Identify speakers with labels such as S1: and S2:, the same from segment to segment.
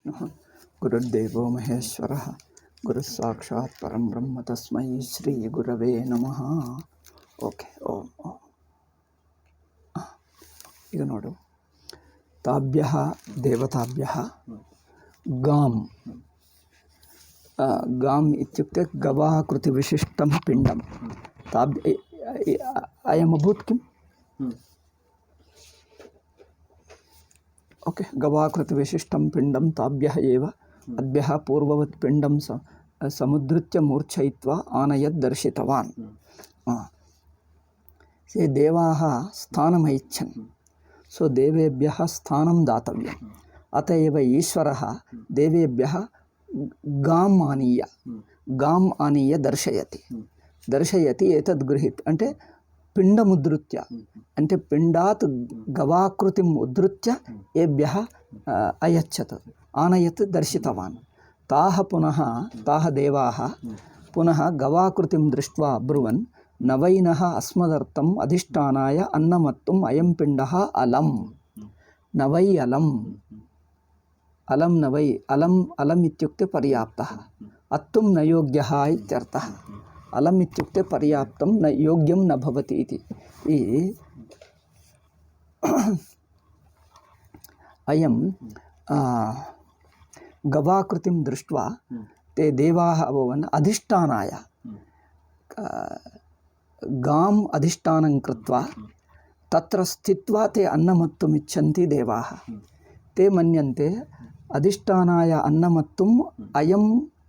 S1: विष्णुः गुरुर्देवो महेश्वरः गुरुस्साक्षात् परं ब्रह्म तस्मै श्रीगुरवे नमः. ಓಕೆ ಓಂ ಓಂ. ಈಗ ನೋಡು, ತಾಭ್ಯ ದೇವತಾಭ್ಯ ಗಾಂ ಗಾಂ ಇತ್ಯುಕ್ತೆ ಗವಾಕೃತಿ ವಿಶಿಷ್ಟಂ ಪಿಂಡಂ. ತಾಭ್ಯ ಅಯಮಭೂತ್ ಕಿಂ? ಓಕೆ, ಗವಾಕೃತಿ ವಿಶಿಷ್ಟಂ ಪಿಂಡಂ ತಾಭ್ಯ ಏವ ಅದ್ಭ್ಯಃ ಪೂರ್ವವತ್ ಪಿಂಡಂ ಸಮುದ್ರತ್ಯ ಮೂರ್ಛಯಿತ್ವಾ ಆನಯದ್ ದರ್ಶಿತವಾನ್. से देवाः स्थानमैच्छन्, सो देवेभ्यः स्थानं दातव्यम्. अत एव ईश्वरः देवेभ्यः गाम् आनीय दर्शयति एतद् गृहीत అంటే పిండముద్ధృత్య, అంటే పిండాత్ గవాకృతిం ఉద్ధృత్య ఏభ్యः అయచ్చత్ ఆనయత్ దర్శితవాన్. ताः देवाः पुनः गवाकृतिं दृष्ट्वा अब्रुवन् नवैनः अस्मदर्थम् अधिष्ठानाय अन्नमत्तुम् अयं पिण्डः अलम्. नवै अलम्, अलम् नवै, अलम् इत्युक्ते पर्याप्तः, अत्तुं न योग्यः इत्यर्थः. अलम् इत्युक्ते पर्याप्तं, न योग्यं न भवति इति. अयं गवाकृतिं दृष्ट्वा ते देवाः अभवन् अधिष्ठानाय गाम् अधिष्ठानं कृत्वा तत्र स्थित्वा ते अन्नमत्तुम् इच्छन्ति देवाः. ते मन्यन्ते अधिष्ठानाय अन्नमत्तुम्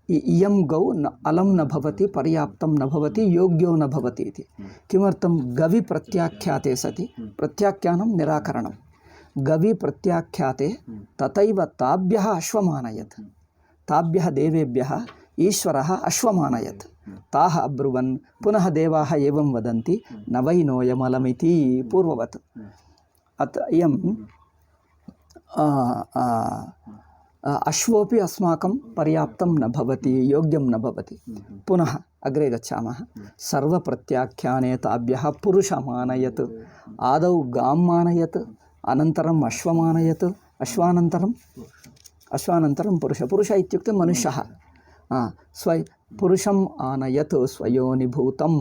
S1: इयं गौ अलं न भवति, पर्याप्तं न भवति, योग्यो न भवति इति. किमर्थं? गवि प्रत्याख्याते सति प्रत्याख्यानं निराकरणं. गवि प्रत्याख्याते तथैव ताभ्यः अश्वमानयत्. ताभ्यः देवेभ्यः ईश्वरः अश्वमानयत्. ताः अब्रुवन्. पुनः देवाः एवं वदन्ति, न वै नोऽयमलमिति पूर्ववत्. इयं अश्वोपि अस्माकं पर्याप्तं न भवति, योग्यं न भवति. पुनः अग्रे गच्छामः. सर्वप्रत्याख्याने ताभ्यः पुरुषमानयत्. आदौ गाम् आनयत्, अनन्तरम् अश्वमानयत्, अश्वानन्तरं पुरुष इत्युक्ते मनुष्यः. पुरुषम् आनयत् स्वयोनिभूतं.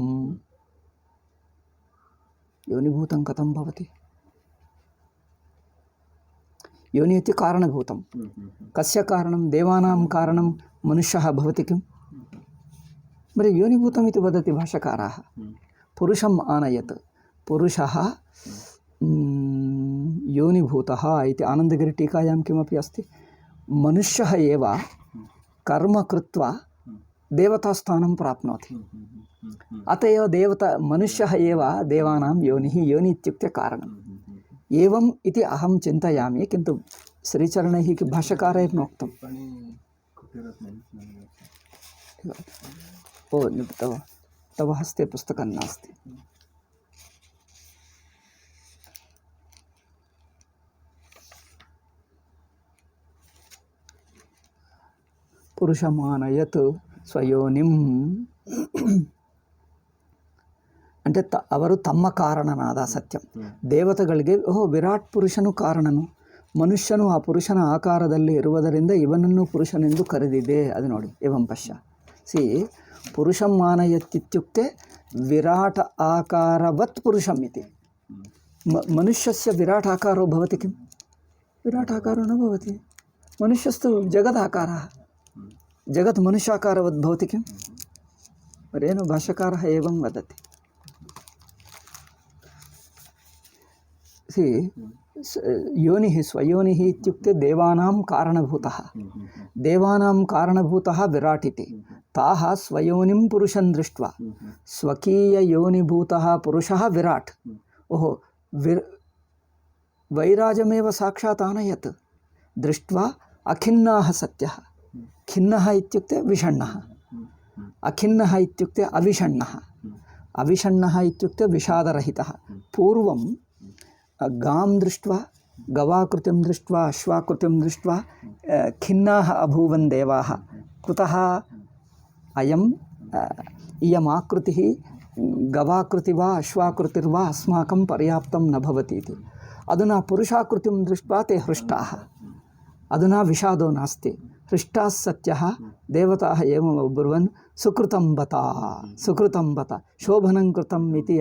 S1: योनिभूतं कथं भवति? योनि इति कारणभूतं. कस्य कारणं? देवानां कारणं मनुष्यः भवति किं? मरि योनिभूतम् इति वदति भाष्यकाराः. पुरुषम् आनयत्, पुरुषः योनिभूतः इति. आनन्दगिरिटीकायां किमपि अस्ति, मनुष्यः एव कर्म कृत्वा देवतास्थानं प्राप्नोति. अत एव मनुष्यः एव देवानां योनिः. योनि इत्युक्ते कारणम्. एवम् इति अहं चिन्तयामि, किन्तु श्रीचरणैः भाष्यकारैः नोक्तम्. ओ, तव हस्ते पुस्तकं नास्ति. పురుషమానయత్ స్వయోనిం అంటే ಅವರು ತಮ್ಮ ಕಾರಣನಾದ ಸತ್ಯಂ. ದೇವತೆಗಳಿಗೆ ವಿರಾಟ್ ಪುರುಷನು ಕಾರಣನು, ಮನುಷ್ಯನು ಆ ಪುರುಷನ ಆಕಾರದಲ್ಲಿ ಇರುವುದರಿಂದ ಇವನನ್ನು ಪುರುಷನೆಂದು ಕರೆದಿದೆ. ಅದು ನೋಡಿ, ಏವಂ ಪಶ್ಯ. ಪುರುಷಂ ಮಾನಯತ್ಯುಕ್ತೆ ವಿರಾಟ್ ಆಕಾರವತ್ ಪುರುಷಂ ಇತಿ. ಮನುಷ್ಯಸ್ಯ ವಿರಾಟ್ ಆಕಾರೋ ಭವತಿ ಕಿಂ? ವಿರಾಟ್ ಆಕಾರೋ ನ ಭವತಿ. ಮನುಷ್ಯಸ್ತು ಜಗದಾಕಾರः, जगत् मनुष्याकारवत् भवति किं? रेणु भाष्यकारः एवं वदति. योनिः स्वयोनिः इत्युक्ते देवानां कारणभूतः. देवानां कारणभूतः विराट् इति. ताः स्वयोनिं पुरुषं दृष्ट्वा, स्वकीययोनिभूतः पुरुषः विराट्. ओहो, वैराजमेव साक्षात् आनयत्. दृष्ट्वा अखिन्नाः सत्यः. खिन्नः इत्युक्ते विषण्णः, अखिन्नः इत्युक्ते अविषण्णः, अविषण्णः इत्युक्ते विषादरहितः. पूर्वं गां दृष्ट्वा, गवाकृतिं दृष्ट्वा, अश्वाकृतिं दृष्ट्वा खिन्नाः अभूवन् देवाः. कुतः? इयमाकृतिः गवाकृति वा अश्वाकृतिर्वा अस्माकं पर्याप्तं न भवति इति. अधुना पुरुषाकृतिं दृष्ट्वा ते हृष्टाः. अधुना विषादो नास्ति। हृष्टाः सत्यः देवताः एवम् अब्रुवन् सुकृतं बत शोभनं कृतम् इति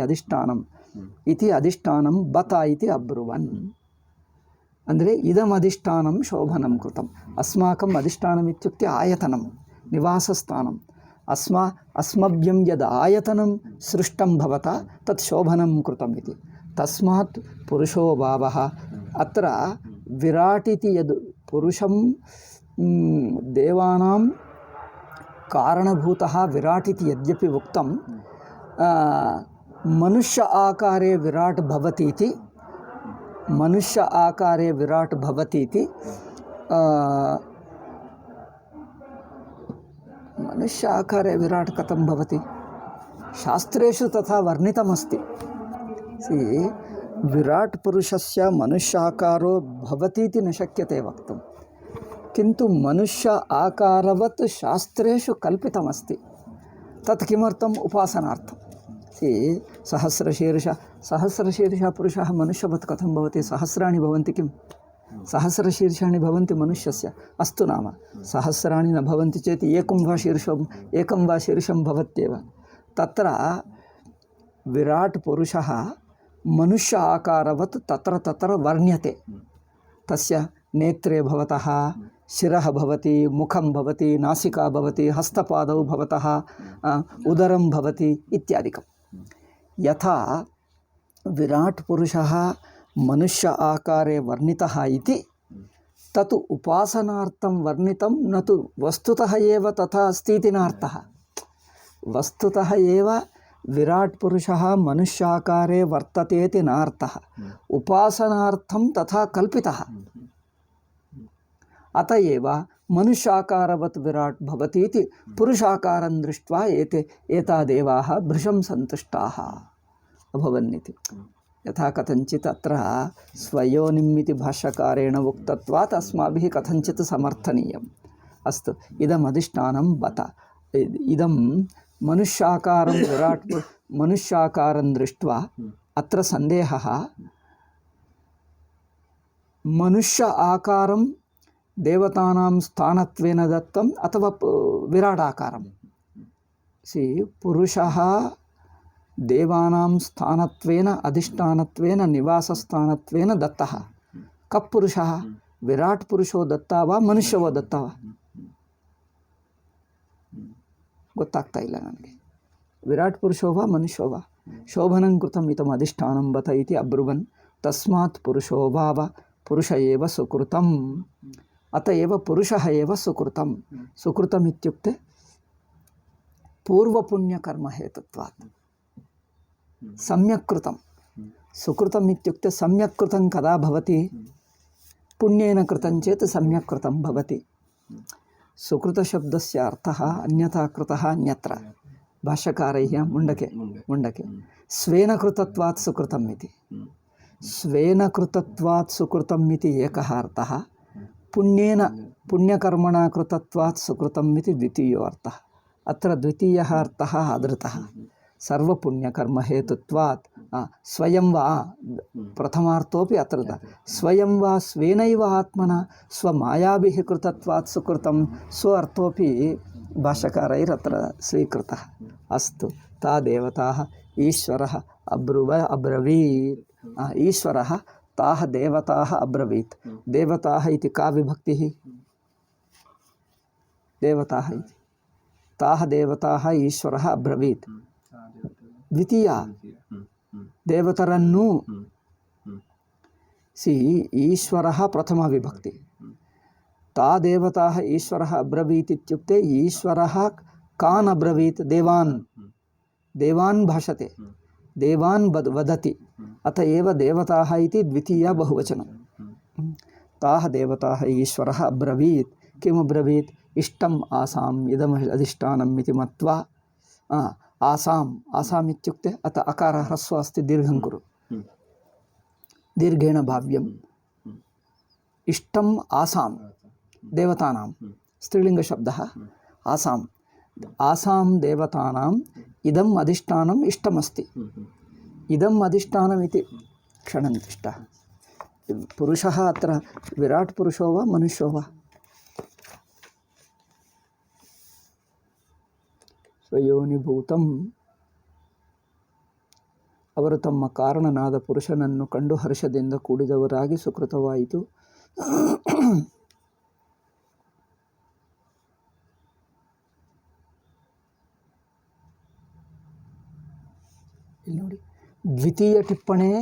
S1: अधिष्ठानं बत इति अब्रुवन्। ಅಂದರೆ ಇದಂ ಅಧಿಷ್ಠಾನಂ ಶೋಭನಂ ಕೃತಂ. ಅಸ್ಮಾಕಂ ಅಧಿಷ್ಠಾನಂ ಇತ್ಯುಕ್ತೆ ಆಯತನಂ ನಿವಾಸಸ್ಥಾನಂ. ಅಸ್ಮಭ್ಯಂ ಯದ್ ಆಯತನಂ ಸೃಷ್ಟಂ ಭವತಾ ತತ್ ಶೋಭನಂ ಕೃತಂ ಇತಿ. ತಸ್ಮಾತ್ ಪುರುಷೋ ಭಾವಃ ಅತ್ರ ವಿರಾಟ್ ಇತಿ ಯದ್ ಪುರುಷಂ ದೇವಾನಾಂ ಕಾರಣಭೂತಃ ವಿರಾಟ್ ಇತಿ ಯದ್ಯಪಿ ಉಕ್ತಂ ಮನುಷ್ಯ ಆಕಾರೇ ವಿರಾಟ್ ಭವತಿ ಇತಿ मनुष्य आकारे विराट भवति इति मनुष्य आकारे विराट कथं भवति? शास्त्रेषु तथा वर्णितमस्ति. विराट पुरुषस्य मनुष्याकारो भवति इति न शक्यते वक्तुं, किन्तु मनुष्य आकारवत् शास्त्रेषु कल्पितमस्ति. तत् किमर्थम्? उपासनार्थं. सहस्रशीर्षः पुरुषः मनुष्यवत् कथं भवति? सहस्राणि भवन्ति किं? सहस्रशीर्षाणि भवन्ति मनुष्यस्य. अस्तु नाम सहस्राणि न भवन्ति चेत् एकं वा शीर्षं भवत्येव. तत्र विराट् पुरुषः मनुष्य आकारवत् तत्र वर्ण्यते. तस्य नेत्रे भवतः शिरः भवति, मुखं भवति, नासिका भवति, हस्तपादौ भवतः उदरं भवति इत्यादिकं. यथा विराट पुरुषः मनुष्य आकारे वर्णितः इति तत् उपासनार्थं वर्णितं, न तु वस्तुतः एव तथा अस्ति इति नार्थः. वस्तुतः एव विराट पुरुषः मनुष्याकारे वर्तते इति नार्थः. उपासनार्थं तथा कल्पितः. अत एव मनुष्याकारवत् विराट भवति इति पुरुषाकारं दृष्ट्वा एता देवाः भृशं सन्तुष्टाः अभवन्निति. यथा कथञ्चित् अत्र स्वयोनिम् इति भाष्यकारेण उक्तत्वात् अस्माभिः कथञ्चित् समर्थनीयम्. अस्तु, इदम् अधिष्ठानं बत. इदं मनुष्याकारं विराट मनुष्याकारं दृष्ट्वा अत्र सन्देहः, मनुष्य आकारं देवतानां स्थानत्वेन दत्तम् अथवा विराडाकारं. पुरुषः देवानां स्थानत्वेन अधिष्ठानत्वेन निवासस्थानत्वेन दत्तः. कः पुरुषः? विराट पुरुषो दत्ता वा मनुष्ಯವೋ दत्ता वा? ಗೊತ್ತಾಗ್ತಾ ಇಲ್ಲ ನನಗೆ. ವಿರಾಟ್ ಪುರುಷೋ ವಾ ಮನುಷ್ಯೋ ವಾ? ಶೋಭನಂ ಕೃತಂ ಇತಮ್ ಅಧಿಷ್ಠಾನಂ ಬತ ಇತಿ ಅಬ್ರುವನ್. ತಸ್ಮಾತ್ ಪುರುಷೋ ಭಾವ ಪುರುಷ ಏವ ಸುಕೃತಂ. अतएव पुरुषः एव सुकृतं. सुकृतम् इत्युक्ते पूर्वपुण्यकर्म हेतुत्वात् सम्यक् कृतं. सुकृतम् इत्युक्ते सम्यक् कृतं कदा भवति? पुण्येन कृतं चेत् सम्यक् कृतं भवति. सुकृतशब्दस्य अर्थः अन्यथा कृतः अन्यत्र. भाष्यकारैः मुण्डके स्वेन कृतत्वात् सुकृतम् इति. स्वेन कृतत्वात् सुकृतम् इति एकः अर्थः. पुण्येन पुण्यकर्मणा कृतत्वात् सुकृतम् इति द्वितीयो अर्थः. अत्र द्वितीयः अर्थः आदृतः. सर्वपुण्यकर्म हेतुत्वात् स्वयं वा प्रथमार्थोपि अत्र स्वयं वा स्वेनैव आत्मना स्वमायाभिः कृतत्वात् सुकृतं स्व अर्थोपि भाष्यकारैरत्र स्वीकृतः. अस्तु, ता देवताः ईश्वरः अब्रवीत्. ईश्वरः ताः देवताः अब्रवीत्. देवताः इति का विभक्तिः? देवताः इति. ताः देवताः ईश्वरः अब्रवीत्. द्वितीया देवतरन्नु. ईश्वरः प्रथमा विभक्ति. ता देवताः ईश्वरः अब्रवीत् इत्युक्ते ईश्वरः कान् अब्रवीत्? देवान् भाषते, देवान् वदति. अत एव देवताः इति द्वितीया बहुवचनं. ताः देवताः ईश्वरः अब्रवीत्. किम् अब्रवीत्? इष्टम् आसाम् इदम् अधिष्ठानम् इति मत्वा. आसाम् इत्युक्ते अत अकारः ह्रस्वः अस्ति, दीर्घं कुरु. दीर्घेण भाव्यम्. इष्टम् आसां देवतानां स्त्रीलिङ्गशब्दः आसां देवतानाम् इदम् अधिष्ठानम् इष्टमस्ति. इदम् अधिष्ठानम् इति क्षणं तिष्ठ. पुरुषः अत्र विराट् पुरुषो वा मनुष्यो वा? ಸ್ವಯೋನಿಭೂತಂ. ಅವರು ತಮ್ಮ ಕಾರಣನಾದ ಪುರುಷನನ್ನು ಕಂಡು ಹರ್ಷದಿಂದ ಕೂಡಿದವರಾಗಿ ಸುಕೃತವಾಯಿತು. ಇಲ್ಲಿ ನೋಡಿ, ದ್ವಿತೀಯ ಟಿಪ್ಪಣೆ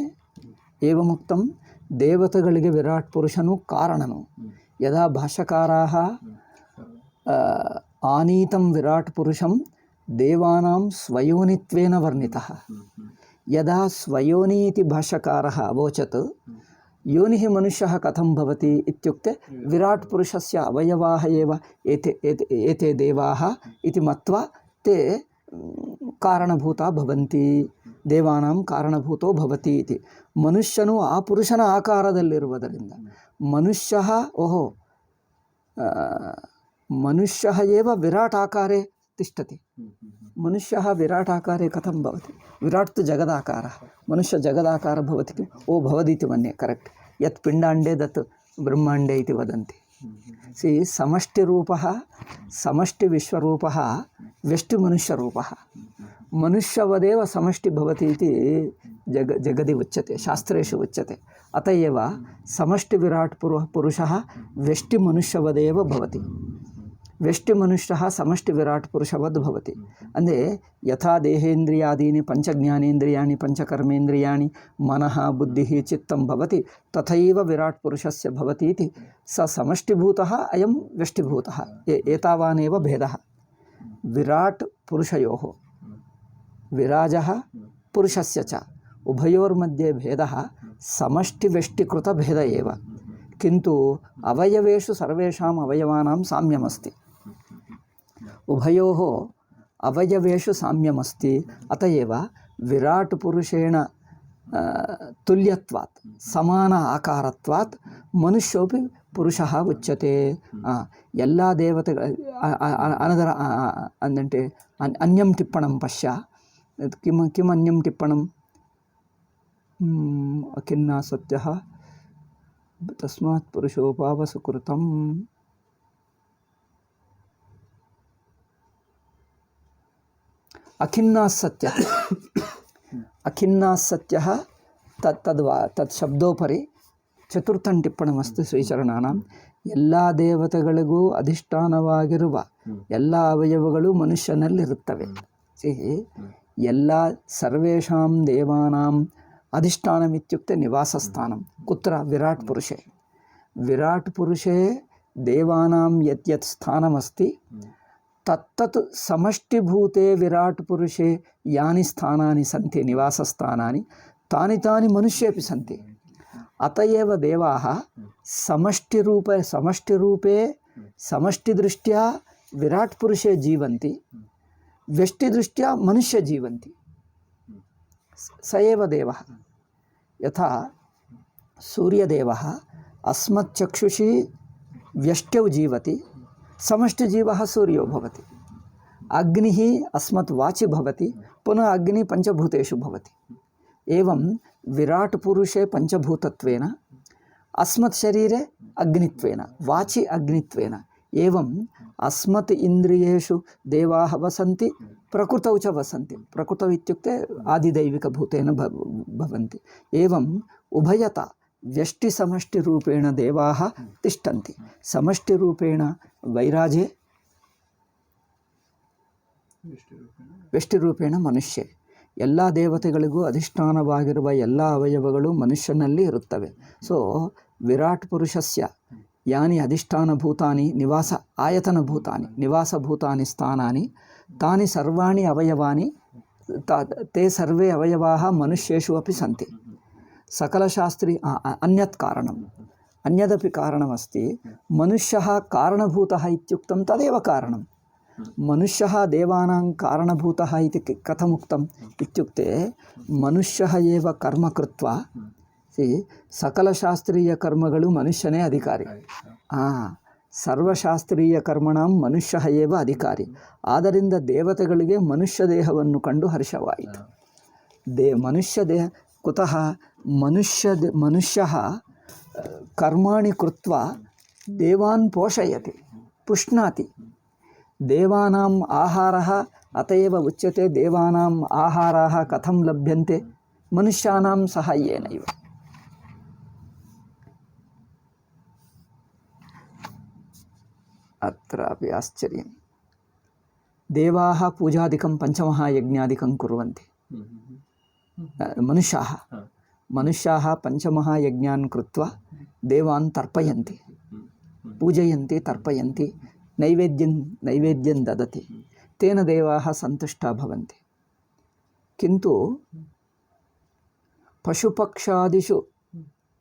S1: ಏವಮುಕ್ತಂ ದೇವತೆಗಳಿಗೆ ವಿರಾಟ್ ಪುರುಷನು ಕಾರಣನು. ಯದಾ ಭಾಷ್ಯಕಾರಾಃ ಆನೀತಂ ವಿರಾಟ್ ಪುರುಷಂ ದೇವಾನಾಂ ಸ್ವಯೋನಿತ್ವೇನ ವರ್ಣಿತಃ. ಯದಾ ಸ್ವಯೋನಿ ಇತಿ ಭಾಷ್ಯಕಾರಃ ಅವೋಚತ್ ಯೋನಿಃ ಮನುಷ್ಯಃ ಕಥಂ ಭವತಿ ಇತ್ಯುಕ್ತೆ ವಿರಾಟ್ ಪುರುಷಸ್ಯ ಅವಯವಾಃ ಏವ ಏತೆ ದೇವಾಃ ಇತಿ ಮತ್ವಾ ತೇ ಕಾರಣಭೂತಾ ಭವಂತಿ, ದೇವಾನಾಂ ಕಾರಣಭೂತೋ ಭವತಿ ಇತಿ. ಮನುಷ್ಯನು ಆ ಪುರುಷನ ಆಕಾರದಲ್ಲಿರುವುದರಿಂದ ಮನುಷ್ಯಃ ಮನುಷ್ಯಃ ಏವ ವಿರಾಟ್ ಆಕಾರೆ ತಿಷ್ಠತಿ. ಮನುಷ್ಯಃ ವಿರಾಟ್ ಆಕಾರೆ ಕಥಂ ಭವತಿ? ವಿರಾಟ್ ತು ಜಗದಾಕಾರः, ಮನುಷ್ಯ ಜಗದಾಕಾರ ಭವತಿ किं? ओ भवदीति मन्ये. करेक्ट्. यत् पिण्डाण्डे दत् ब्रह्माण्डे इति वदन्ति. सी समष्टिरूपः समष्टिविश्वरूपः व्यष्टिमनुष्यरूपः. मनुष्यवदेव समष्टि भवति इति जगदि उच्यते, शास्त्रेषु उच्यते. अत एव समष्टिविराट् पुरुषः व्यष्टिमनुष्यवदेव भवति. व्यष्टिमनुष्यः समष्टिविराट् पुरुषवद् भवति. ಅಂದರೆ ಯಥಾ ದೇಹೇಂದ್ರಿಯಾದೀನಿ ಪಂಚಜ್ಞಾನೇಂದ್ರಿಯಾಣಿ ಪಂಚಕರ್ಮೇಂದ್ರಿಯಾಣಿ ಮನಃ ಬುದ್ಧಿಃ ಚಿತ್ತಂ ಭವತಿ ತಥೈವ ವಿರಾಟ್ ಪುರುಷಸ್ಯ ಭವತಿ ಇತಿ. ಸ ಸಮಷ್ಟಿಭೂತಃ ಅಯಂ ವ್ಯಷ್ಟಿಭೂತಃ. ಏತಾವಾನೇವ ಭೇದಃ. ವಿರಾಟ್ ಪುರುಷಯೋಃ ವಿರಾಜಃ ಪುರುಷಸ್ಯ ಚ ಉಭಯೋರ್मध्ये भेदः समष्टिव्यष्टिकृतभेद एव. किन्तु अवयवेषु सर्वेषाम् अवयवानां साम्यमस्ति. उभयोः अवयवेषु साम्यमस्ति. अत एव विराट् पुरुषेण तुल्यत्वात् समान आकारत्वात् मनुष्योपि पुरुषः उच्यते. ಎಲ್ಲ ದೇವತೆಗಳ ಅನದರ ಅಂದಂటే ಅನ್ಯಂ ಟಿಪ್ಪಣಂ ಪಶ್ಯ. ಕಿಮ್ ಅನ್ಯಂ ಟಿಪ್ಪಣಂ? ಅಖಿನ್ನಾ ಸತ್ಯಃ ತಸ್ಮಾತ್ ಪುರುಷೋಪಾವ ಸುಕೃತಂ. ಅಖಿನ್ನಾ ಸತ್ಯ ಅಖಿನ್ನಾ ಸತ್ಯ ತತ್ ಶಬ್ದೋಪರಿ ಚತುರ್ಥಂ ಟಿಪ್ಪಣಮಸ್ತಿ ಶ್ರೀಚರಣಾನಾಂ. ಎಲ್ಲ ದೇವತೆಗಳಿಗೂ ಅಧಿಷ್ಠಾನವಾಗಿರುವ ಎಲ್ಲ ಅವಯವಗಳು ಮನುಷ್ಯನಲ್ಲಿರುತ್ತವೆ. ಎಲ್ಲ ಸರ್ವೇಷಾಂ ದೇವಾನಾಂ ಅಧಿಷ್ಠಾನಮಿತ್ಯುಕ್ತೆ ನಿವಾಸಸ್ಥಾನಂ ಕುತ್ರ? ವಿರಾಟ್ ಪುರುಷೇ. ವಿರಾಟ್ ಪುರುಷೇ ದೇವಾನಾಂ ಯತ್ ಯತ್ ಸ್ಥಾನಮಸ್ತಿ ತತ್ತತ್ ಸಮಷ್ಟಿಭೂತೆ ವಿರಾಟ್ ಪುರುಷೇ ಯಾನಿ ಸ್ಥಾನಾನಿ ಸಂತಿ ನಿವಾಸಸ್ಥಾನಾನಿ ತಾನಿ ತಾನಿ ಮನುಷ್ಯೇಪಿ ಸಂತಿ. ಅತ ಏವ ದೇವಾಃ ಸಮಷ್ಟಿರೂಪೇ ಸಮಷ್ಟಿದೃಷ್ಟ್ಯಾ ವಿರಾಟ್ ಪುರುಷೇ ಜೀವಂತಿ, ವ್ಯಷ್ಟಿದೃಷ್ಟ್ಯಾ ಮನುಷ್ಯ ಜೀವಂತಿ. ಸ ಏವ ದೇವಃ. ಯಥಾ ಸೂರ್ಯದೇವಃ ಅಸ್ಮಚ್ಚಕ್ಷುಷಿ ವ್ಯಷ್ಟ್ಯೌ ಜೀವತಿ, ಸಮಷ್ಟಿಜೀವಃ ಸೂರ್ಯೋ ಭವತಿ. ಅಗ್ನಿಃ ಅಸ್ಮತ್ ವಾಚಿ ಭವತಿ, ಪುನಃ ಅಗ್ನಿ ಪಂಚಭೂತೇಷು ಭವತಿ. ಏವಂ ವಿರಾಟ್ ಪುರುಷೇ ಪಂಚಭೂತತ್ವೇನ, ಅಸ್ಮತ್ ಶರೀರೆ ಅಗ್ನಿತ್ವೇನ, ವಾಚಿ ಅಗ್ನಿತ್ವೇನ. ಏವಂ ಅಸ್ಮತ್ ಇಂದ್ರಿಯೇಷು ದೇವಾಃ ವಸಂತಿ, ಪ್ರಕೃತೌ ಚ ವಸಂತಿ. ಪ್ರಕೃತೌ ಇತ್ಯುಕ್ತೆ ಆದಿದೈವಿಕಭೂತೇನ ಭವಂತಿ. ಏವಂ ಉಭಯತ ವ್ಯಷ್ಟಿಸಮಷ್ಟಿರೂಪೇಣ ದೇವಾಃ ತಿಷ್ಠಂತಿ. ಸಮಷ್ಟಿರೂಪೇಣ ವೈರಾಜೆ, ವ್ಯಷ್ಟಿರೂಪೇಣ ಮನುಷ್ಯೇ. ಎಲ್ಲ ದೇವತೆಗಳಿಗೂ ಅಧಿಷ್ಠಾನವಾಗಿರುವ ಎಲ್ಲ ಅವಯವಗಳು ಮನುಷ್ಯನಲ್ಲಿ ಇರುತ್ತವೆ. ಸೊ ವಿರಾಟ್ ಪುರುಷಸ್ಯ ಯಾನಿ ಅಧಿಷ್ಠಾನಭೂತಾನಿ ನಿವಾಸ ಆಯತನಭೂತಾನಿ ನಿವಾಸಭೂತಾನಿ ಸ್ಥಾನಾನಿ ತಾನಿ ಸರ್ವಾಣಿ ಅವಯವಾನಿ ತೇ ಸರ್ವೇ ಅವಯವಾಃ ಮನುಷ್ಯೇಷು ಅಪಿ ಸಂತಿ. ಸಕಲಶಾಸ್ತ್ರೀ ಅನ್ಯತ್ ಕಾರಣಂ ಅನ್ಯದಪಿ ಕಾರಣಮಸ್ತಿ. ಮನುಷ್ಯಃ ಕಾರಣಭೂತಃ ಇತ್ಯುಕ್ತಂ ತದೇವ ಕಾರಣಂ. ಮನುಷ್ಯಃ ದೇವಾನಾಂ ಕಾರಣಭೂತಃ ಇತಿ ಕಥಮುಕ್ತಂ ಇತ್ಯುಕ್ತೆ ಮನುಷ್ಯಃ ಏವ ಕರ್ಮ ಕೃತ್ವ. ಸಕಲಶಾಸ್ತ್ರೀಯ ಕರ್ಮಗಳು ಮನುಷ್ಯನೇ ಅಧಿಕಾರಿ. ಸರ್ವಶಾಸ್ತ್ರೀಯ ಕರ್ಮಣಾಂ ಮನುಷ್ಯಃ ಏವ ಅಧಿಕಾರಿ. ಆದ್ದರಿಂದ ದೇವತೆಗಳಿಗೆ ಮನುಷ್ಯ ದೇಹವನ್ನು ಕಂಡು ಹರ್ಷವಾಯಿತು. ಮನುಷ್ಯ ದೇಹ ಕುತಃ ಮನುಷ್ಯಃ कर्माणि कृत्वा देवान् पोषयति, पुष्णाति। देवानाम् आहारः अत एव उच्यते देवानाम् आहाराः कथं लभ्यन्ते, मनुष्याणां साहाय्येनैव। अत्रापि आश्चर्यं, देवाः पूजादिकं पञ्चमहायज्ञादिकं कुर्वन्ति, मनुष्याः पञ्चमहायज्ञान् कृत्वा देवान् तर्पयन्ति, पूजयन्ति, तर्पयन्ति, नैवेद्यं ददति, तेन देवाः सन्तुष्टाः भवन्ति। किन्तु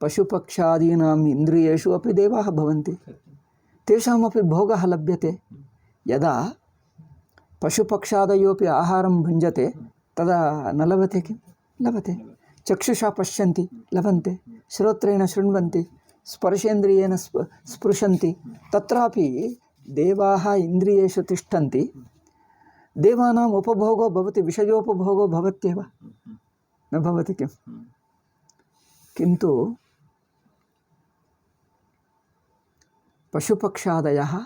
S1: पशुपक्षादीनाम् इन्द्रियेषु अपि देवाः भवन्ति, तेषामपि भोगः लभ्यते। यदा पशुपक्षादयोपि आहारं भुञ्जते तदा न लभते किं? लभते। चक्षुषा पश्यन्ति, लभन्ते, श्रोत्रेण शृण्वन्ति, स्पर्शेन्द्रियेण स्पृशन्ति, तत्रापि देवाः इन्द्रियेषु तिष्ठन्ति, देवानाम् उपभोगो भवति, विषयोपभोगो भवत्येव, न भवति किं? किन्तु पशुपक्षादयः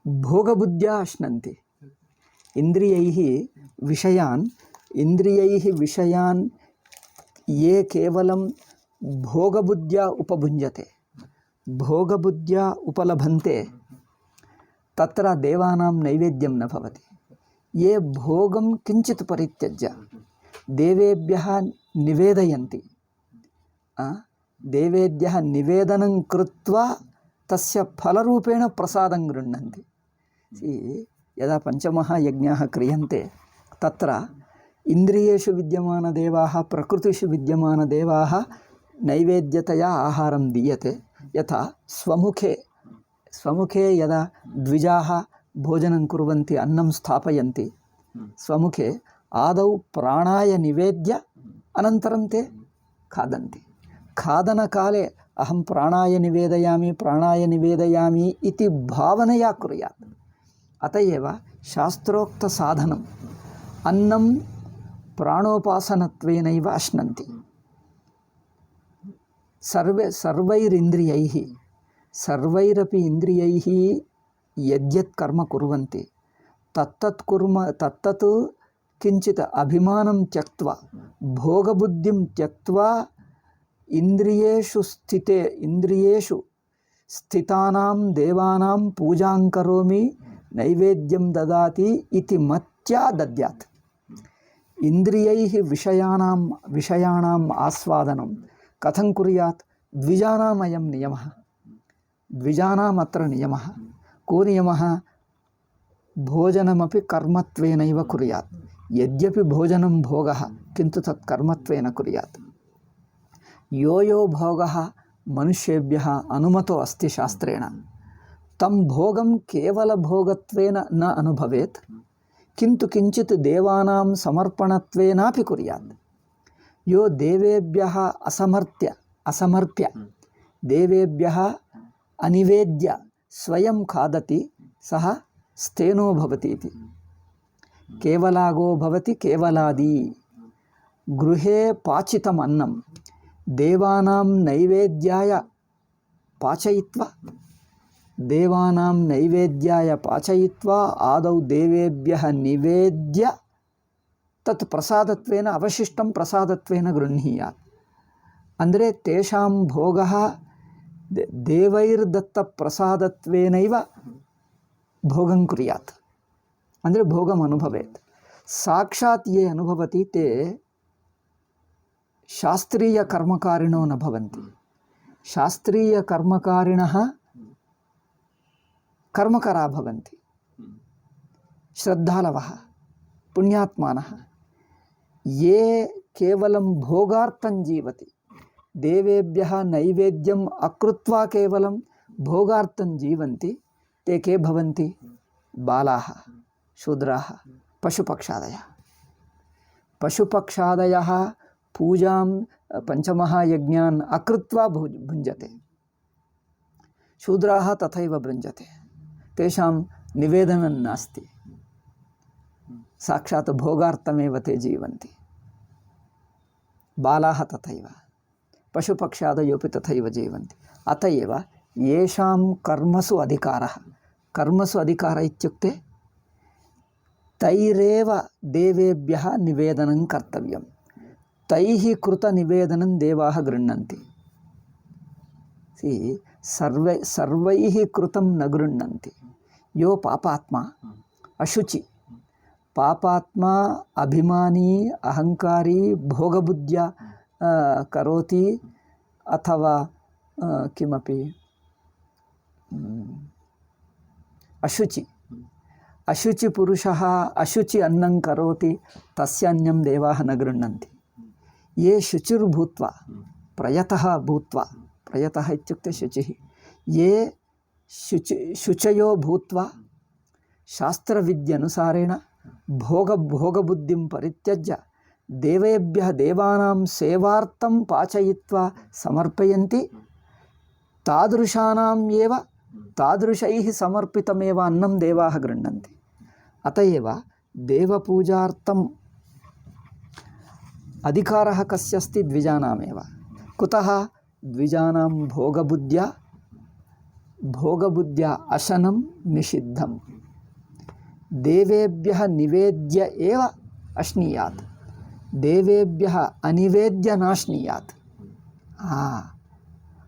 S1: भोगबुद्ध्या अश्नन्ति, इन्द्रियैः विषयान् ये केवलं भोगबुद्ध्या उपभुञ्जते, भोगबुद्ध्या उपलभन्ते, तत्र देवानां नैवेद्यं न भवति। ये भोगं किञ्चित् परित्यज्य देवेभ्यः निवेदयन्ति, देवेभ्यः निवेदनं कृत्वा तस्य फलरूपेण प्रसादं गृह्णन्ति। यदा पञ्चमहायज्ञाः क्रियन्ते तत्र इन्द्रियेषु विद्यमानदेवाः, प्रकृतिषु विद्यमानदेवाः नैवेद्यतया आहारं दीयते। यथा स्वमुखे यदा द्विजाः भोजनं कुर्वन्ति, अन्नं स्थापयन्ति, स्वमुखे आदौ प्राणाय निवेद्य अनन्तरं ते खादन्ति। खादनकाले अहं प्राणाय निवेदयामि इति भावनया कुर्यात्। अत एव शास्त्रोक्तसाधनम् अन्नं प्राणोपासनत्वेनैव अश्नन्ति। सर्वैरपि इन्द्रियैः यद्यत् कर्म कुर्वन्ति तत्तत् किञ्चित् अभिमानं त्यक्त्वा, भोगबुद्धिं त्यक्त्वा इन्द्रियेषु स्थितानां देवानां पूजां करोमि, नैवेद्यं ददाति इति मत्या दद्यात्। इन्द्रियैः विषयाणाम् आस्वादनं कथं कुर्यात्? द्विजानामयं नियमः, द्विजानाम् अत्र नियमः। को नियमः? भोजनमपि कर्मत्वेनैव कुर्यात्। यद्यपि भोजनं भोगः, किन्तु तत् कर्मत्वेन कुर्यात्। यो भोगः मनुष्येभ्यः अनुमतो अस्ति शास्त्रेण, तं भोगं केवलभोगत्वेन न अनुभवेत्, किन्तु किञ्चित् देवानां समर्पणत्वेनापि कुर्यात्। यो देवेभ्यः असमर्प्य देवेभ्यः अनिवेद्य स्वयं खादति, सः स्तेनो भवति इति। केवलागो भवति केवलादी। गृहे पाचितम् अन्नं देवानां नैवेद्याय पाचयित्वा आदौ देवेभ्यः निवेद्य तत् प्रसादत्वेन अवशिष्टं प्रसादत्वेन गृह्णीयात्। ಅಂದರೆ तेषां भोगः देवैर्दत्तप्रसादत्वेनैव भोगं कुर्यात्, ಅಂದರೆ भोगम् अनुभवेत्। साक्षात् ये अनुभवति ते शास्त्रीयकर्मकारिणो न भवन्ति। शास्त्रीयकर्मकारिणः कर्मकरा भवन्ति, श्रद्धालवः, पुण्यात्मानः। ये केवलं भोगार्थं जीवति, देवेभ्यः नैवेद्यम् अकृत्वा केवलं भोगार्थं जीवन्ति, ते के भवन्ति? बालाः, शूद्राः, पशुपक्षादयः पूजां पञ्चमहायज्ञान् अकृत्वा भुञ्जते। शूद्राः तथैव भुञ्जते, तेषां निवेदनं नास्ति, साक्षात् भोगार्थमेव ते जीवन्ति। बालाः तथैव। पशुपक्ष्यादयोपि तथैव जीवन्ति। अत एव येषां कर्मसु अधिकारः, कर्मसु अधिकार इत्युक्ते तैरेव देवेभ्यः निवेदनं कर्तव्यं, तैः कृतनिवेदनं देवाः गृह्णन्ति। सर्वैः कृतं न गृह्णन्ति। यो पापात्मा अशुचि, पापात्मा अभिमानी अहंकारी भोगबुद्ध्या करोति अथवा किमपि अशुचि, अशुचि पुरुषः अशुचि अन्नं करोति तस्य अन्नं देवाः न गृह्णन्ति। ये शुचिर्भूत्वा प्रयतः भूत्वा, प्रयतः इत्युक्ते शुचिः, ये शुचयो भूत्वा शास्त्रविद्यनुसारेण भोगबुद्धिं परित्यज्य देवेभ्यः देवानां सेवार्थं पाचयित्वा समर्पयन्ति, तादृशानाम् एव तादृशैः समर्पितमेव अन्नं देवाः गृह्णन्ति। अत एव देवपूजार्थम् अधिकारः कस्य अस्ति? द्विजानामेव। कुतः? द्विजानां भोगबुद्ध्या अशनं निषिद्धं, देवेभ्यः निवेद्य एव अश्नीयात्, देवेभ्यः अनिवेद्य नाश्नीयात्।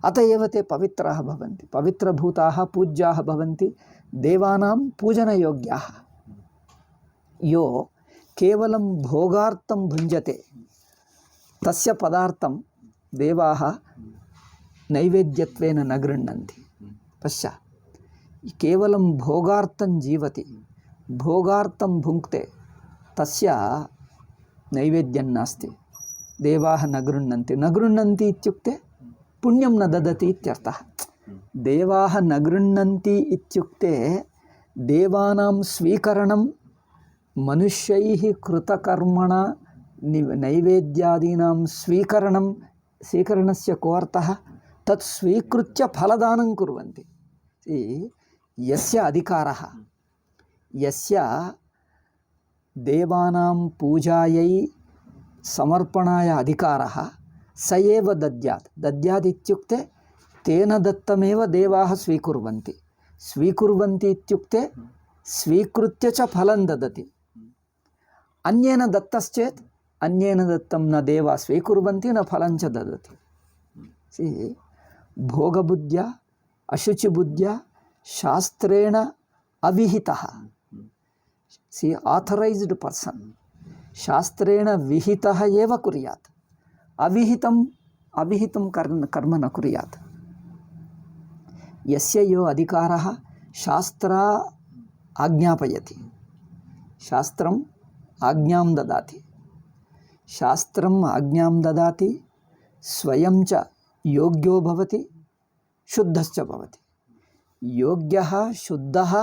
S1: अत एव ते पवित्राः भवन्ति, पवित्रभूताः पूज्याः भवन्ति, देवानां पूजनयोग्याः। यो केवलं भोगार्थं भुञ्जते तस्य पदार्थं देवाः नैवेद्यत्वेन न गृह्णन्ति। पश्य, केवलं भोगार्थं जीवति, भोगार्थं भुङ्क्ते, तस्य नैवेद्यं नास्ति, देवाः न गृह्णन्ति। न गृह्णन्ति इत्युक्ते पुण्यं न ददति इत्यर्थः। देवाः न गृह्णन्ति इत्युक्ते देवानां स्वीकरणं मनुष्यैः कृतकर्मण नैवेद्यादीनां स्वीकरणस्य को अर्थः? तत् स्वीकृत्य फलदानं कुर्वन्ति। यस्य अधिकारः, यस्य देवानां पूजायै समर्पणाय अधिकारः, स एव दद्यात्। दद्यात् इत्युक्ते तेन दत्तमेव देवाः स्वीकुर्वन्ति। स्वीकुर्वन्ति इत्युक्ते स्वीकृत्य च फलं ददति। अन्येन दत्तश्चेत् अन्येन दत्तं न देवा स्वीकुर्वन्ति न फलं च ददति। भोगबुद्ध्या अशुचिबुद्ध्या शास्त्रेण अविहितः, ऑथराइज्ड पर्सन शास्त्रेण विहितः एव कुर्यात्, अविहितं कर्म न कुर्यात्। यस्य यो अधिकारः शास्त्रा आज्ञापयति, शास्त्रम् आज्ञां ददाति, शास्त्रम् आज्ञां ददाति, स्वयं च योग्यो भवति, शुद्धश्च भवति। योग्यः शुद्धः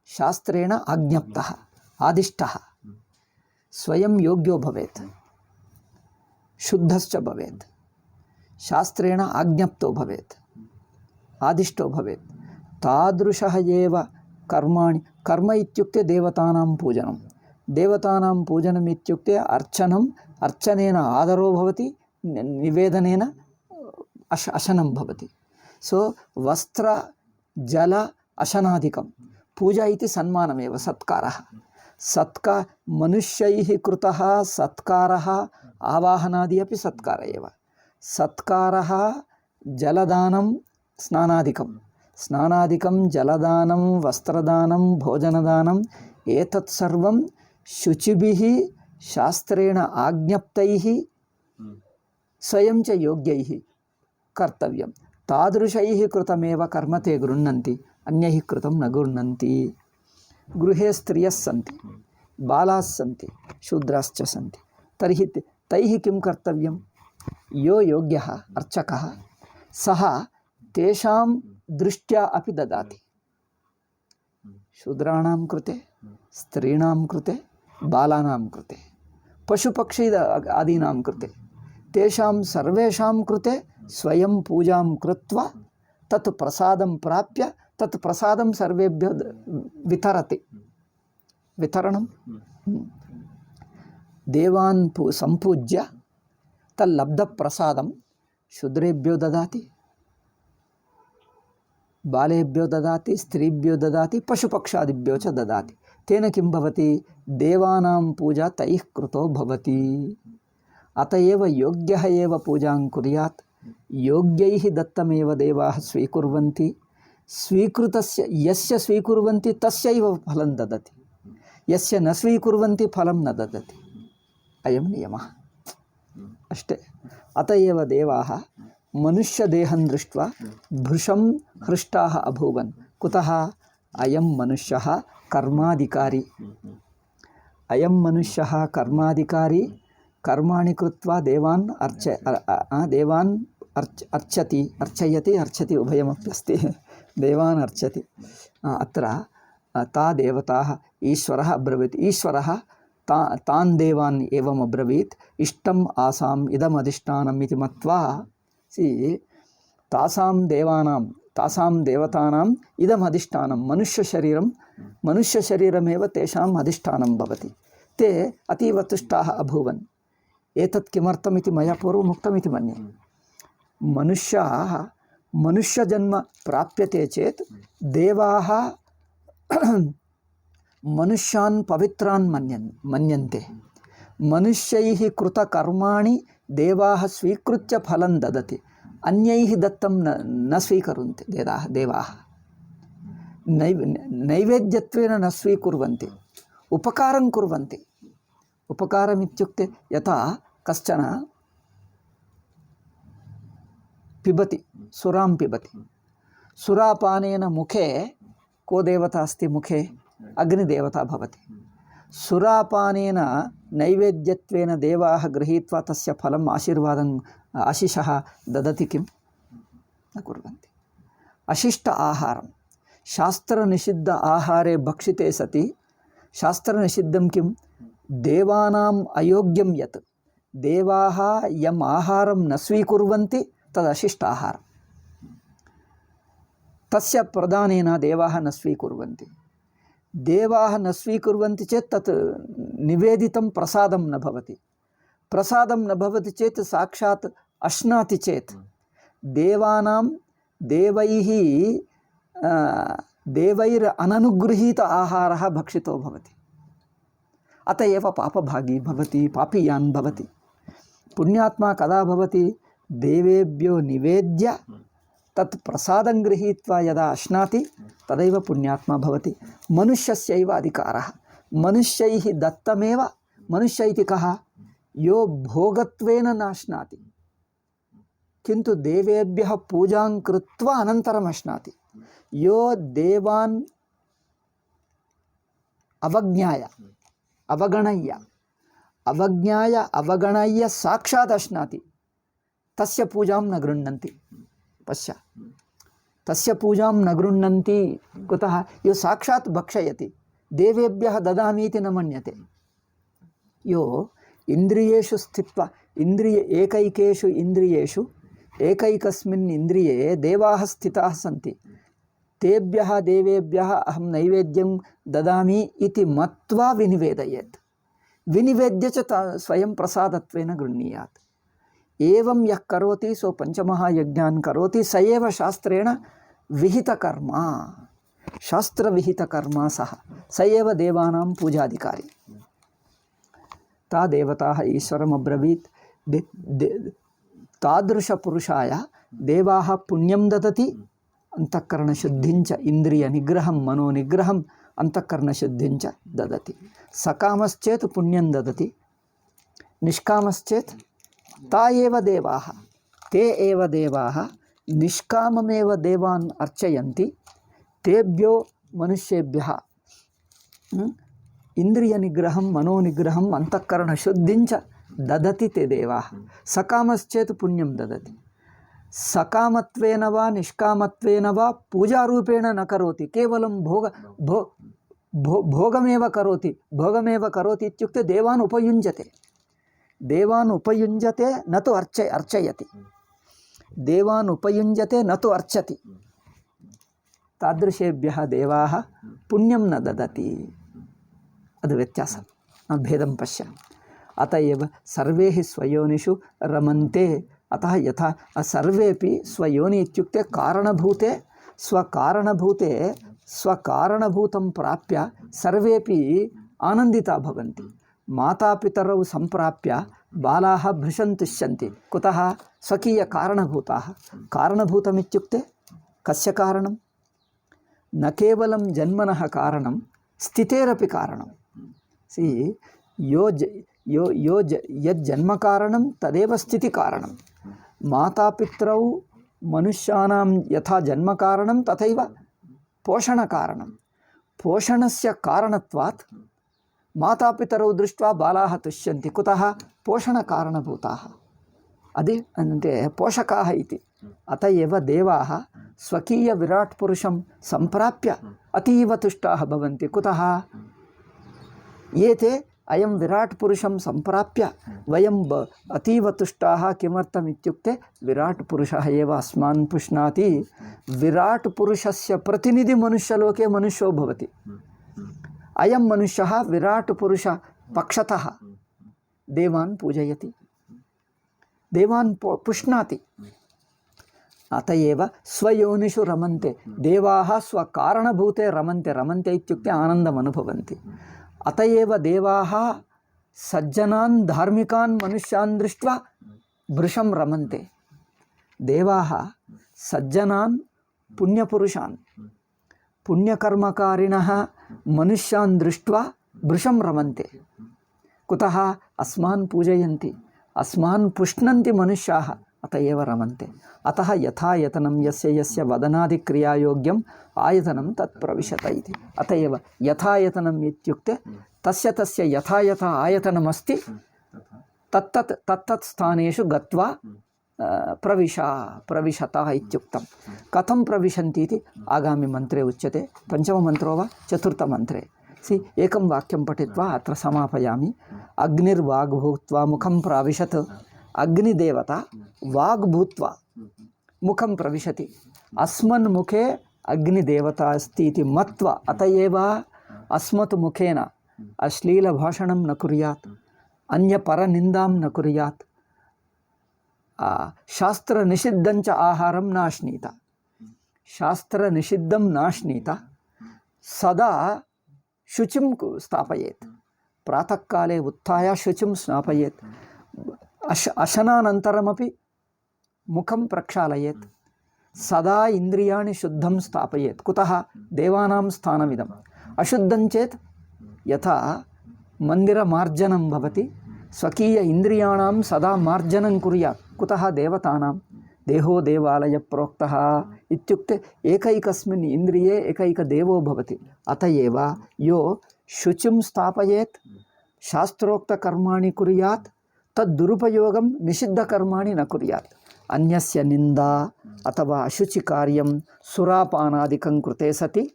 S1: शास्त्रेण आज्ञप्तः आदिष्टः, स्वयं योग्यो भवेत्, शुद्धश्च भवेत्, शास्त्रेण आज्ञप्तो भवेत्, आदिष्टो भवेत्। तादृशः एव कर्माणि, कर्म इत्युक्ते देवतानां पूजनं, देवतानां पूजनम् इत्युक्ते अर्चनम्, अर्चनेन आदरो भवति, निवेदनेन अशनं भवति। सो वस्त्र जल अशनादिकं पूजा इति सन्मानमेव, सत्कारः। मनुष्यैः कृतः सत्कारः आवाहनादि अपि सत्कार एव। सत्कारः जलदानं स्नानादिकं जलदानं वस्त्रदानं भोजनदानम् एतत् सर्वं शुचिभिः शास्त्रेण आज्ञप्तैः स्वयं च योग्यैः कर्तव्यं। तादृशैः कृतमेव कर्म ते गृह्णन्ति, अन्यैः कृतं न गृह्णन्ति। गृहे स्त्रियः सन्ति, बालाः सन्ति, शूद्राश्च सन्ति, तर्हि तैः किं कर्तव्यं? यो योग्यः अर्चकः सः तेषां दृष्ट्या अपि ददाति। शूद्राणां कृते, स्त्रीणां कृते, बालानां कृते, पशुपक्षी आदीनां कृते, तेषां सर्वेषां कृते स्वयं पूजां कृत्वा तत् प्रसादं प्राप्य तत् प्रसादं सर्वेभ्यो वितरति। वितरणं देवान् सम्पूज्य तल्लब्धप्रसादं ಶೂದ್ರೇಭ್ಯೋ ದದಾತಿ, ಬಾಲೇಭ್ಯೋ ದದಾತಿ, ಸ್ತ್ರೀಭ್ಯೋ ದದಾತಿ, ಪಶುಪಕ್ಷಾದಿಭ್ಯೋ ಚ ದದಾತಿ. ತೇನ ಕಿಂ ಭವತಿ? ದೇವಾನಾಂ ಪೂಜಾ ತೈಃ ಕೃತೋ ಭವತಿ. ಅತಯೇವ ಯೋಗ್ಯಃ ಏವ ಪೂಜಾಂ ಕುರ್ಯಾತ್. ಯೋಗ್ಯೈಃ ದತ್ತಮೇವ ದೇವಾಃ ಸ್ವೀಕುರ್ವಂತಿ. ಸ್ವೀಕೃತಸ್ಯ ಯಸ್ಯ ಸ್ವೀಕುರ್ವಂತಿ ತಸ್ಯೈವ ಫಲಂ ದದತಿ. ಯಸ್ಯ ನ ಸ್ವೀಕುರ್ವಂತಿ ಫಲಂ ನ ದದತಿ. ಅಯಂ ನಿಯಮಃ. ಅಷ್ಟೇ. ಅತಯೇವ ದೇವಾಃ ಮನುಷ್ಯದೇಹಂ ದೃಷ್ಟ್ವಾ ಭೃಶಂ ಹೃಷ್ಟಾಃ ಅಭೂವನ್. ಕುತಃ? ಅಯಂ ಮನುಷ್ಯಃ ಕರ್ಮಾಧಿಕಾರಿ. ಅಯಂ ಮನುಷ್ಯಃ ಕರ್ಮಾಧಿಕಾರಿ. ಕರ್ಮಾಣಿ ಕೃತ್ವಾ ದೇವಾನ್ ಅರ್ಚತಿ, ಅರ್ಚಯತಿ, ಅರ್ಚತಿ ಉಭಯಮಪ್ಯಸ್ತಿ. ದೇವಾನ್ ಅರ್ಚತಿ. ಅತ್ರ ತಾ ದೇವತಾಃ ಈಶ್ವರಃ ಅಬ್ರವೀತ್. ಈಶ್ವರಃ ತಾನ್ ದೇವಾನ್ ಏವಂ ಅಬ್ರವೀತ್. ಇಷ್ಟಂ ಆಸಾಂ ಇದಮಧಿಷ್ಠಾನಂ ಇತಿ ಮತ್ವಾ. ಸಿ ತಾಸಾಂ ದೇವತಾನಾಂ ಇದಮಧಿಷ್ಠಾನಂ. ಮನುಷ್ಯ ಶರೀರಮೇವ ತೇಷಾಂ ಅಧಿಷ್ಠಾನಂ ಭವತಿ. ते अतीव तुष्टाः अभूवन्. एतत् किमर्थमिति मया पूर्वमुक्तमिति मन्ये. मनुष्यजन्म प्राप्यते चेत् देवाः मनुष्यान् पवित्रान् मन्यन्ते. मनुष्यैः कृतकर्माणि देवाः स्वीकृत्य फलं ददति. अन्यैः दत्तं न स्वीकुर्वन्ति देवाः. नैवेद्यत्वेन न स्वीकुर्वन्ति, उपकारं कुर्वन्ति. उपकारमित्युक्ते यथा कश्चन पिबति, सुरां पिबति. सुरापानेन मुखे को देवता अस्ति? मुखे अग्निदेवता भवति. सुरापानेन नैवेद्यत्वेन देवाः गृहीत्वा तस्य फलम् आशिषः ददति किं? न कुर्वन्ति. अशिष्ट आहारं शास्त्रनिषिद्ध आहारे भक्षिते सति शास्त्रनिषिद्धं किं? देवानाम् अयोग्यं यत् देवाः यम् आहारं न स्वीकुर्वन्ति तदशिष्टाहारं. तस्य प्रदानेन देवाः न स्वीकुर्वन्ति. देवाः न स्वीकुर्वन्ति चेत् तत् निवेदितं प्रसादं न भवति. प्रसादं न भवति चेत् साक्षात् अश्नाति चेत् देवैर अननुगृहीत आहारः भक्षितो भवति. अत एव पापभागी भवति, पापीयान् भवति. पुण्यात्मा कदा भवति? देवेभ्यो निवेद्य तत् प्रसादं गृहीत्वा यदा अश्नाति तदैव पुण्यात्मा भवति. मनुष्यस्यैव अधिकारः. मनुष्यैः दत्तमेव. मनुष्य इति कः? यो भोगत्वेन नाश्नाति किन्तु देवेभ्यः पूजां कृत्वा अनन्तरम् अश्नाति. यो देवान् अवगणय्य साक्षात् अश्नाति तस्य पूजां न गृह्णन्ति. पश्य, तस्य पूजां न गृह्णन्ति. कुतः? यो साक्षात् भक्षयति, देवेभ्यः ददामीति न मन्यते. यो इन्द्रियेषु स्थित्वा एकैकस्मिन् इन्द्रिये देवाः स्थिताः सन्ति. तेभ्यः देवेभ्यः अहं नैवेद्यं ददामि इति मत्वा विनिवेदयेत्. विनिवेद्य च स्वयं प्रसादत्वेन गृह्णीयात्. एवं यः करोति सो पंचमहायज्ञान् करोति. स एव शास्त्रेण विहितकर्मा, शास्त्रविहितकर्मा सः. स एव देवानां पूजाधिकारी. ता देवताः ईश्वरम् अब्रवीत्. तादृशपुरुषाय देवाः पुण्यं ददति, अंतःकरणशुद्धिञ्च इन्द्रियनिग्रहं मनोनिग्रहं अंतःकरणशुद्धिञ्च ददति. सकामश्चेत् पुण्यं ददति, निष्कामश्चेत् ता एव देवाः, ते एव देवाः निष्काममेव देवान् अर्चयन्ति. तेभ्यो मनुष्येभ्यः इन्द्रियनिग्रहं मनोनिग्रहं अंतःकरणशुद्धिञ्च ददति ते देवाः. सकामश्चेत् पुण्यं ददति. सकामत्वेन वा निष्कामत्वेन वा पूजारूपेण न करोति, केवलं भोगमेव करोति. भोगमेव करोति इत्युक्ते देवान् उपयुञ्जते. देवान् उपयुञ्जते न तु अर्चयति. देवान् उपयुञ्जते न तु अर्चति. तादृशेभ्यः देवाः पुण्यं न ददति. अदु व्यत्यासः, भेदं पश्य. अत एव सर्वे हि स्वयोनिषु रमन्ते अतः यथा सर्वेपि स्वयोनि इत्युक्ते कारणभूते स्वकारणभूतं प्राप्य सर्वेपि आनन्दिता भवन्ति। मातापितरौ सम्प्राप्य बालाः भृशं तुष्यन्ति। कुतः? स्वकीयकारणभूताः। कारणभूतमित्युक्ते कस्य कारणं? न केवलं जन्मनः कारणं, स्थितेरपि कारणं। यज्जन्मकारणं तदेव स्थितिकारणं। मातापितरौ मनुष्याणां यथा जन्मकारणं तथैव पोषणकारणं। पोषणस्य कारणत्वात् मातापितरौ दृष्ट्वा बालाः तुष्यन्ति। कुतः? पोषणकारणभूताः, अदे अन्ते पोषकाः इति। अत एव देवाः स्वकीयविराट्पुरुषं सम्प्राप्य अतीव तुष्टाः भवन्ति। कुतः? एते अयं विराट्पुरुषं सम्प्राप्य वयं अतीव तुष्टाः। किमर्थम् इत्युक्ते विराट्पुरुषः एव अस्मान् पुष्णाति। विराट्पुरुषस्य प्रतिनिधि मनुष्यलोके मनुष्यो भवति। अयं मनुष्यः विराट्पुरुषपक्षतः देवान् पूजयति, देवान् पुष्णाति। अत एव स्वयोनिषु रमन्ते। देवाः स्वकारणभूते रमन्ते। रमन्ते इत्युक्ते आनन्दम् अनुभवन्ति। अत एव देवाः सज्जनान् धार्मिकान् मनुष्यान् दृष्ट्वा भृशं रमन्ते। देवाः सज्जनान् पुण्यपुरुषान् पुण्यकर्मकारिणः मनुष्यान् दृष्ट्वा भृशं रमन्ते। कुतः? अस्मान् पूजयन्ति, अस्मान् पुष्णन्ति मनुष्याः, अत एव रमन्ते। अतः यथा यतनं यस्य यस्य वदनादिक्रियायोग्यम् आयतनं तत् प्रविशत इति। अत एव यथायतनम् इत्युक्ते तस्य तस्य यथा यथा आयतनमस्ति तत्तत् स्थानेषु गत्वा प्रविशतः इत्युक्तं। कथं प्रविशन्ति इति आगामि मन्त्रे उच्यते। पञ्चममन्त्रो वा चतुर्थमन्त्रे। एकं वाक्यं पठित्वा अत्र समापयामि। अग्निर्वाग् भूत्वा मुखं प्राविशत्। अग्निदेवता वाग् भूत्वा मुखं प्रविशति। अस्मन्मुखे अग्निदेवता अस्ति इति मत्वा अत एव अस्मत् मुखेन अश्लीलभाषणं न कुर्यात्, अन्यपरनिन्दां न कुर्यात्, शास्त्रनिषिद्धञ्च आहारं नाश्नीत। शास्त्रनिषिद्धं नाश्नीत। सदा शुचिं स्थापयेत्। प्रातःकाले उत्थाय शुचिं स्नापयेत्। अशनानन्तरमपि मुखं प्रक्षालयेत्। सदा इन्द्रियाणि शुद्धं स्थापयेत्। कुतः? देवानां स्थानमिदम्। अशुद्धं चेत् यथा मन्दिरमार्जनं भवति, स्वकीय इन्द्रियाणां सदा मार्जनं कुर्यात्। कुतः? देवतानां। देहो देवालय प्रोक्तः इत्युक्ते एकैकस्मिन् इन्द्रिये एकैकदेवो भवति। अत एव यो शुचिं स्थापयेत्, शास्त्रोक्तकर्माणि कुर्यात्, तद्दुरुपयोगं निषिद्धकर्माणि न कुर्यात्। अन्यस्य निन्दा अथवा अशुचिकार्यं सुरापानादिकं कृते सति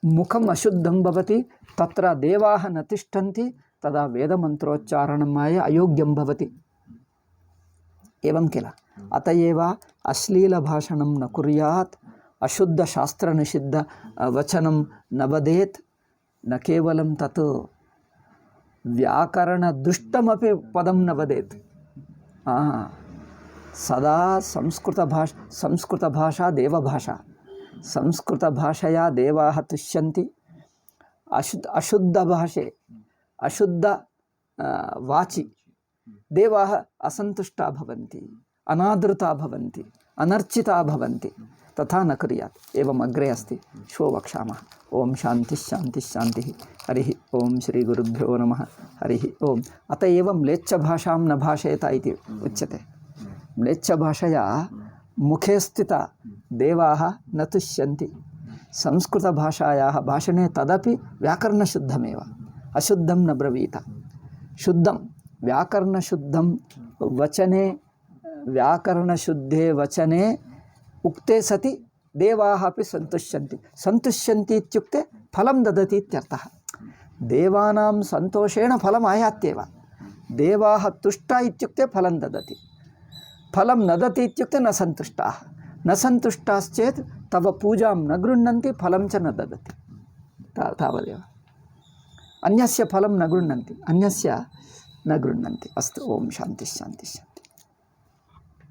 S1: मुखम् अशुद्धं भवति। तत्र देवाः न तिष्ठन्ति। तदा वेदमन्त्रोच्चारणमाय अयोग्यं भवति। एवं किल? अत एव अश्लीलभाषणं न कुर्यात्, अशुद्धशास्त्रनिषिद्धवचनं न वदेत्। न केवलं तत् व्याकरणदुष्टमपि पदं न वदेत्। सदा संस्कृतभाषा देवभाषा। संस्कृतभाषया देवाः तुष्यन्ति। अशुद्धभाषे अशुद्ध वाचि देवाः असन्तुष्टा भवन्ति, अनादृता भवन्ति, अनर्चिता भवन्ति। तथा न कुर्यात्। एवम् अग्रे अस्ति, श्वो वक्ष्यामः। ओम शान्तिः शान्तिः शान्तिः। हरिः ओम श्री गुरुभ्यो नमः। हरिः ओम। अत एव म्लेच्छभाषां न भाषेत इति उच्यते। म्लेच्छभाषया मुखे स्थिता देवाः न तुष्यन्ति। संस्कृतभाषायाः भाषणे तदपि व्याकरणशुद्धमेव, अशुद्धं न ब्रवीत। शुद्धं व्याकरणशुद्धं वचने, व्याकरणशुद्धे वचने उक्ते सति देवाः अपि सन्तुष्यन्ति। सन्तुष्यन्ति इत्युक्ते फलं ददति इत्यर्थः। देवानां सन्तोषेण फलम् आयात्येव। देवाः तुष्टा इत्युक्ते फलं ददति। फलं न ददति इत्युक्ते न सन्तुष्टाः। न सन्तुष्टाश्चेत् तव पूजां न गृह्णन्ति, फलं च न ददति। तावदेव। अन्यस्य फलं न गृह्णन्ति, अन्यस्य न गृह्णन्ति। अस्तु। ओम शान्तिः शान्तिः।